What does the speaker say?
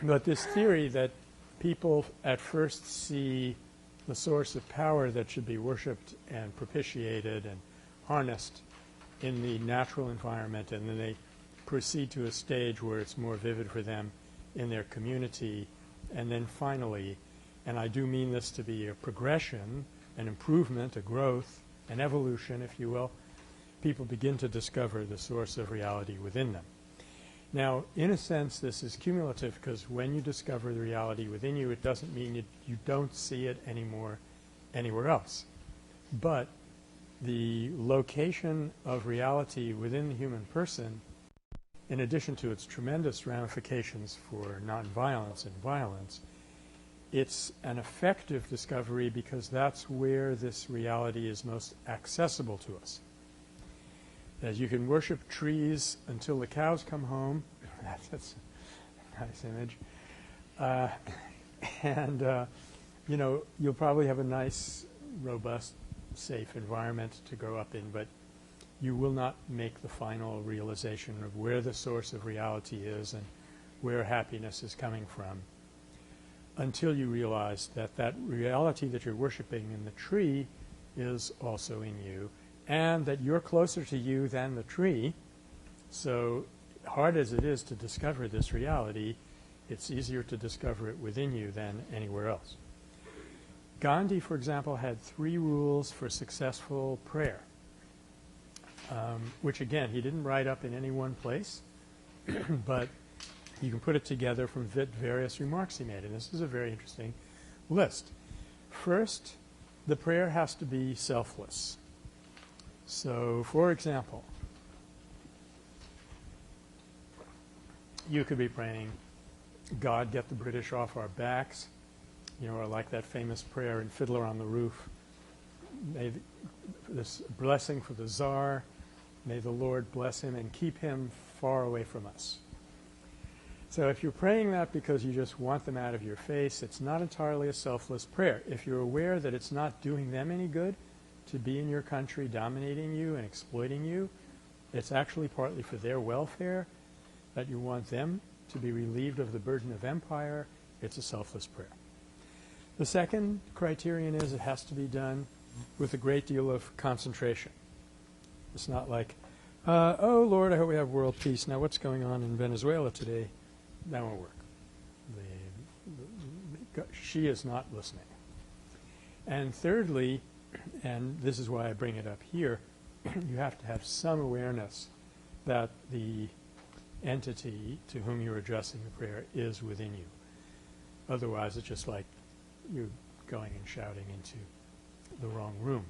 But this theory that people at first see the source of power that should be worshipped and propitiated and harnessed in the natural environment, and then they proceed to a stage where it's more vivid for them in their community, and then finally, and I do mean this to be a progression, an improvement, a growth, an evolution, if you will, people begin to discover the source of reality within them. Now, in a sense, this is cumulative, because when you discover the reality within you, it doesn't mean you don't see it anymore anywhere else. But the location of reality within the human person, in addition to its tremendous ramifications for nonviolence and violence, it's an effective discovery because that's where this reality is most accessible to us. As you can worship trees until the cows come home. That's a nice image. You know, you'll probably have a nice, robust, safe environment to grow up in, but you will not make the final realization of where the source of reality is and where happiness is coming from until you realize that that reality that you're worshiping in the tree is also in you, and that you're closer to you than the tree. So hard as it is to discover this reality, it's easier to discover it within you than anywhere else. Gandhi, for example, had 3 rules for successful prayer, which again, he didn't write up in any one place, but you can put it together from various remarks he made, and this is a very interesting list. First, the prayer has to be selfless. So, for example, you could be praying, God, get the British off our backs, you know, or like that famous prayer in Fiddler on the Roof, may this blessing for the Tsar, may the Lord bless him and keep him far away from us. So if you're praying that because you just want them out of your face, it's not entirely a selfless prayer. If you're aware that it's not doing them any good to be in your country dominating you and exploiting you, it's actually partly for their welfare, that you want them to be relieved of the burden of empire, it's a selfless prayer. The second criterion is it has to be done with a great deal of concentration. It's not like, oh Lord, I hope we have world peace. Now what's going on in Venezuela today? That won't work. She is not listening. And thirdly, and this is why I bring it up here, you have to have some awareness that the entity to whom you're addressing the prayer is within you. Otherwise, it's just like you going and shouting into the wrong room.